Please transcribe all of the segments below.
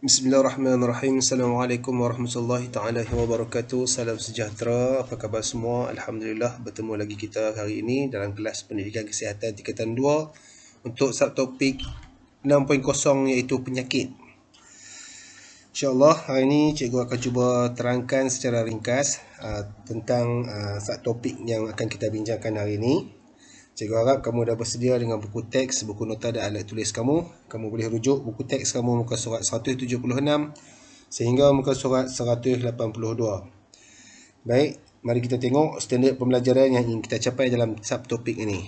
Bismillahirrahmanirrahim. Assalamualaikum warahmatullahi ta'ala wabarakatuh. Salam sejahtera. Apa khabar semua? Alhamdulillah bertemu lagi kita hari ini dalam kelas pendidikan kesihatan tingkatan 2 untuk subtopik 6.0 iaitu penyakit. InsyaAllah hari ini cikgu akan cuba terangkan secara ringkas tentang subtopik yang akan kita bincangkan hari ini. Cikgu harap kamu dah bersedia dengan buku teks, buku nota dan alat tulis kamu. Kamu boleh rujuk buku teks kamu muka surat 176 sehingga muka surat 182. Baik, mari kita tengok standard pembelajaran yang ingin kita capai dalam subtopik ini.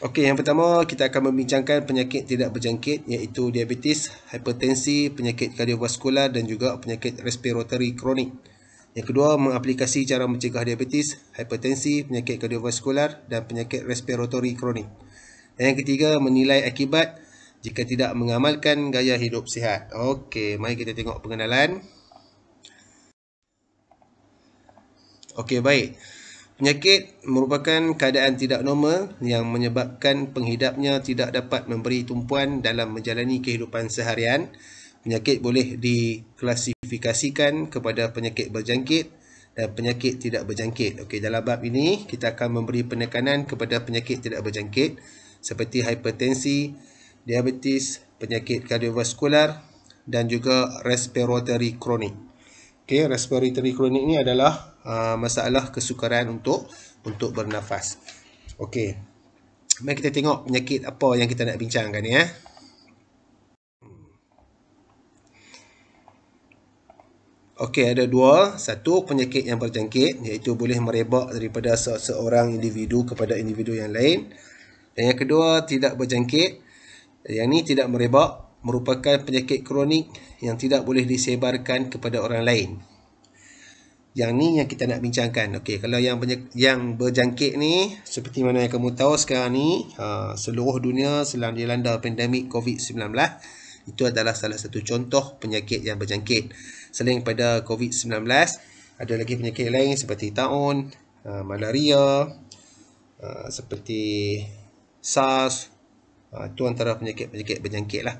Okey, yang pertama kita akan membincangkan penyakit tidak berjangkit iaitu diabetes, hipertensi, penyakit kardiovaskular dan juga penyakit respiratory kronik. Yang kedua, mengaplikasi cara mencegah diabetes, hipertensi, penyakit kardiovaskular dan penyakit respiratory kronik. Dan yang ketiga, menilai akibat jika tidak mengamalkan gaya hidup sihat. Okey, mari kita tengok pengenalan. Okey, baik. Penyakit merupakan keadaan tidak normal yang menyebabkan penghidapnya tidak dapat memberi tumpuan dalam menjalani kehidupan seharian. Penyakit boleh diklasifikasikan kepada penyakit berjangkit dan penyakit tidak berjangkit. Okey, dalam bab ini kita akan memberi penekanan kepada penyakit tidak berjangkit seperti hipertensi, diabetes, penyakit kardiovaskular dan juga respiratory kronik. Okey, respiratory kronik ini adalah masalah kesukaran untuk bernafas. Okey. Mari kita tengok penyakit apa yang kita nak bincangkan ni ya. Okey, ada dua. Satu, penyakit yang berjangkit iaitu boleh merebak daripada seorang individu kepada individu yang lain. Dan yang kedua, tidak berjangkit. Yang ni tidak merebak, merupakan penyakit kronik yang tidak boleh disebarkan kepada orang lain. Yang ni yang kita nak bincangkan. Okey, kalau yang berjangkit ni seperti mana yang kamu tahu sekarang ni, seluruh dunia sedang dilanda pandemik COVID-19. Itu adalah salah satu contoh penyakit yang berjangkit. Selain pada COVID-19, ada lagi penyakit lain seperti taun, malaria, seperti SARS. Itu antara penyakit-penyakit berjangkit lah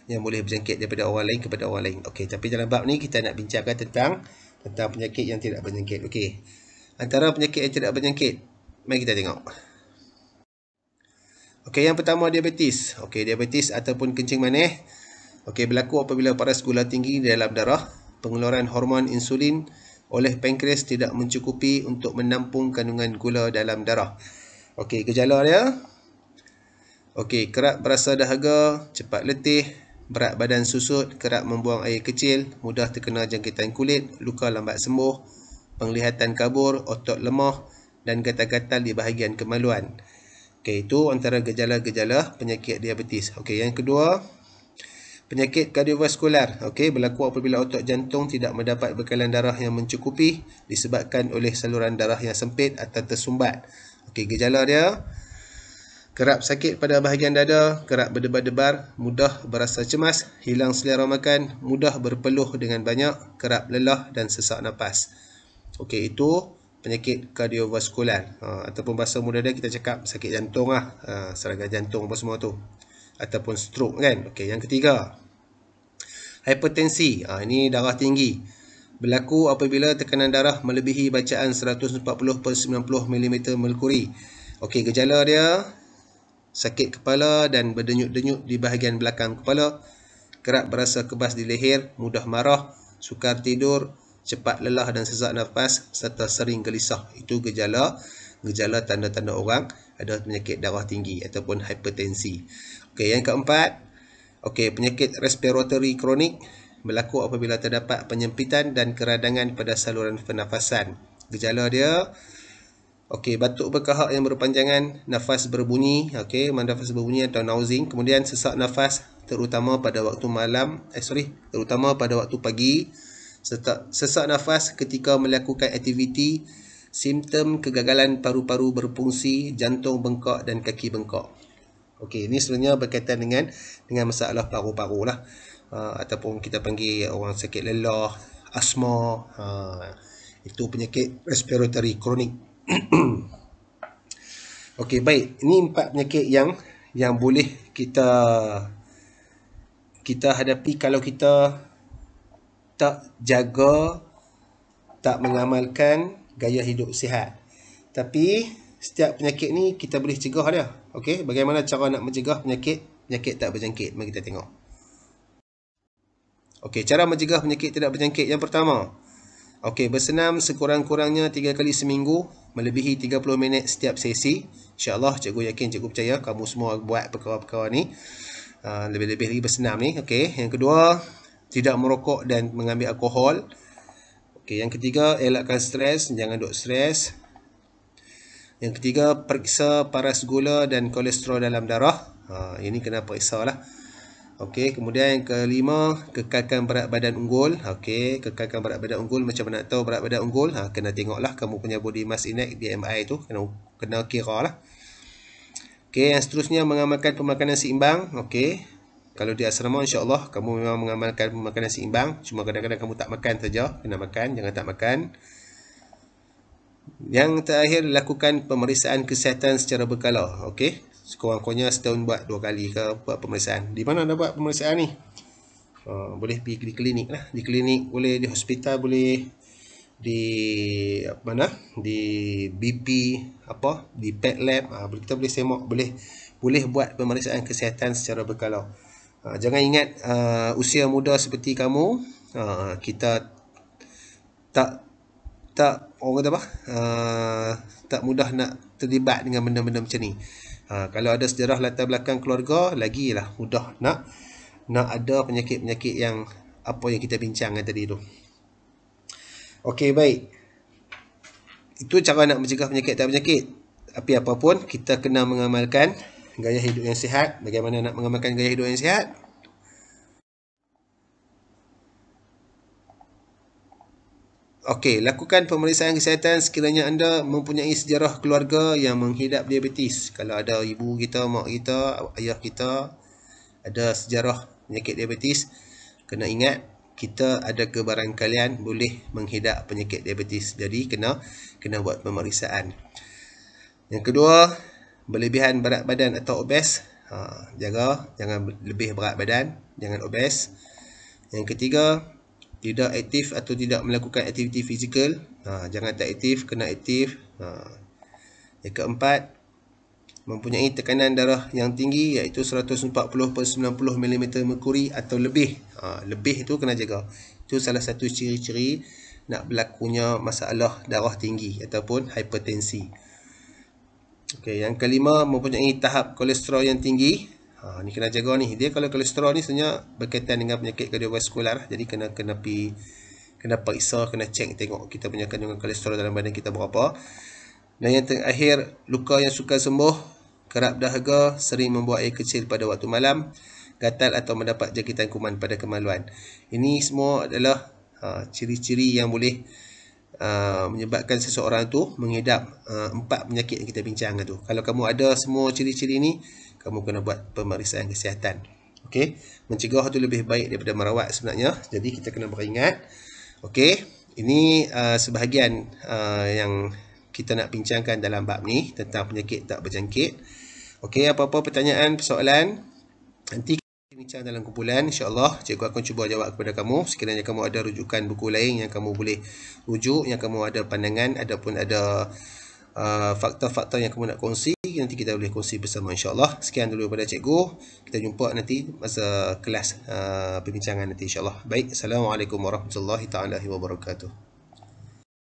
yang boleh berjangkit daripada orang lain kepada orang lain. Okey, tapi dalam bab ni kita nak bincangkan tentang penyakit yang tidak berjangkit. Okey. Antara penyakit yang tidak berjangkit, mari kita tengok. Okey, yang pertama diabetes. Okey, diabetes ataupun kencing manis. Okey, berlaku apabila paras gula tinggi di dalam darah, pengeluaran hormon insulin oleh pankreas tidak mencukupi untuk menampung kandungan gula dalam darah. Okey, gejala dia. Okey, kerap berasa dahaga, cepat letih, berat badan susut, kerap membuang air kecil, mudah terkena jangkitan kulit, luka lambat sembuh, penglihatan kabur, otot lemah dan gatal-gatal di bahagian kemaluan. Okey, itu antara gejala-gejala penyakit diabetes. Okey, yang kedua, penyakit kardiovaskular. Okey, berlaku apabila otot jantung tidak mendapat bekalan darah yang mencukupi disebabkan oleh saluran darah yang sempit atau tersumbat. Okey, gejala dia kerap sakit pada bahagian dada, kerap berdebar-debar, mudah berasa cemas, hilang selera makan, mudah berpeluh dengan banyak, kerap lelah dan sesak napas. Okey, itu penyakit kardiovaskular. Ataupun bahasa mudah dia kita cakap sakit jantung lah. Serangan jantung apa semua tu. Ataupun stroke kan. Okey, yang ketiga, hipertensi. Ini darah tinggi. Berlaku apabila tekanan darah melebihi bacaan 140/90 mm merkuri. Okey, gejala dia sakit kepala dan berdenyut-denyut di bahagian belakang kepala, kerap berasa kebas di leher, mudah marah, sukar tidur, cepat lelah dan sesak nafas serta sering gelisah. Itu gejala tanda-tanda orang ada penyakit darah tinggi ataupun hipertensi. Okey, yang keempat, okey, penyakit respiratory kronik berlaku apabila terdapat penyempitan dan keradangan pada saluran pernafasan. Gejala dia, okey, batuk berkahak yang berpanjangan, nafas berbunyi, okey, nafas berbunyi atau nausing, kemudian sesak nafas terutama pada waktu terutama pada waktu pagi, serta sesak nafas ketika melakukan aktiviti, simptom kegagalan paru-paru berfungsi, jantung bengkak dan kaki bengkak. Okey, ini sebenarnya berkaitan dengan masalah paru-paru lah. Ataupun kita panggil orang sakit lelah, asma, itu penyakit respiratory kronik. Okey, baik. Ini 4 penyakit yang yang boleh kita hadapi kalau kita tak jaga, tak mengamalkan gaya hidup sihat. Tapi setiap penyakit ni kita boleh cegah dia. Okey, bagaimana cara nak mencegah penyakit tak berjangkit? Mari kita tengok. Okey, cara mencegah penyakit tidak berjangkit yang pertama. Okey, bersenam sekurang-kurangnya 3 kali seminggu, melebihi 30 minit setiap sesi. InsyaAllah cikgu yakin, cikgu percaya kamu semua buat perkara-perkara ni. Lebih-lebih lagi bersenam ni. Okey, yang kedua, tidak merokok dan mengambil alkohol. Okey, yang ketiga, elakkan stres, jangan duk stres. Yang ketiga, periksa paras gula dan kolesterol dalam darah. Ini kena periksa lah. Okey, kemudian yang kelima, kekalkan berat badan unggul. Okey, kekalkan berat badan unggul. Macam mana nak tahu berat badan unggul? Kena tengoklah kamu punya body mass index, BMI tu, kena kira lah. Okey, yang seterusnya, mengamalkan pemakanan seimbang. Okey, kalau di asrama insya-Allah kamu memang mengamalkan pemakanan seimbang. Cuma kadang-kadang kamu tak makan saja. Kena makan, jangan tak makan. Yang terakhir, lakukan pemeriksaan kesihatan secara berkala. Okey, sekurang-kurangnya setahun buat 2 kali ke buat pemeriksaan. Di mana nak buat pemeriksaan ni? Boleh pergi di klinik lah. Di klinik boleh, di hospital boleh, di mana? Di BP di pet lab. Kita boleh semak, boleh buat pemeriksaan kesihatan secara berkala. Jangan ingat usia muda seperti kamu, kita tak orang kata apa? Tak mudah nak terlibat dengan benda-benda macam ni. Kalau ada sejarah latar belakang keluarga, lagilah mudah nak ada penyakit-penyakit yang apa yang kita bincangkan tadi tu. Okey, baik. Itu cara nak mencegah penyakit tak berjangkit. Tapi apapun, kita kena mengamalkan gaya hidup yang sihat. Bagaimana nak mengamalkan gaya hidup yang sihat? Okey, lakukan pemeriksaan kesihatan sekiranya anda mempunyai sejarah keluarga yang menghidap diabetes. Kalau ada ibu kita, mak kita, ayah kita ada sejarah penyakit diabetes, kena ingat kita ada kebarangkalian boleh menghidap penyakit diabetes. Jadi kena buat pemeriksaan. Yang kedua, berlebihan berat badan atau obes. Jaga jangan lebih berat badan, jangan obes. Yang ketiga, tidak aktif atau tidak melakukan aktiviti fizikal. Jangan tak aktif, kena aktif. Yang keempat, mempunyai tekanan darah yang tinggi, iaitu 140/90 mm merkuri atau lebih. Lebih itu kena jaga. Itu salah satu ciri-ciri nak berlakunya masalah darah tinggi ataupun hipertensi. Okey, yang kelima, mempunyai tahap kolesterol yang tinggi. Ni kena jaga ni. Dia kalau kolesterol ni sebenarnya berkaitan dengan penyakit kardiovaskular. Jadi kena periksa, kena cek, tengok kita punya kandungan kolesterol dalam badan kita berapa. Dan yang terakhir, luka yang sukar sembuh, kerap dahaga, sering membuat air kecil pada waktu malam, gatal atau mendapat jangkitan kuman pada kemaluan. Ini semua adalah ciri-ciri yang boleh menyebabkan seseorang tu mengidap 4 penyakit yang kita bincangkan tu. Kalau kamu ada semua ciri-ciri ni, kamu kena buat pemeriksaan kesihatan. Okey, mencegah tu lebih baik daripada merawat sebenarnya. Jadi kita kena beringat. Okey, ini sebahagian yang kita nak bincangkan dalam bab ni tentang penyakit tak berjangkit. Okey, apa-apa pertanyaan, persoalan, nanti kita bincang dalam kumpulan. InsyaAllah cikgu akan cuba jawab kepada kamu. Sekiranya kamu ada rujukan buku lain yang kamu boleh rujuk, yang kamu ada pandangan, ataupun ada fakta-fakta yang kamu nak kongsi, nanti kita boleh kongsi bersama insyaAllah. Sekian dulu daripada cikgu. Kita jumpa nanti masa kelas perbincangan nanti insyaAllah. Baik, Assalamualaikum warahmatullahi wabarakatuh.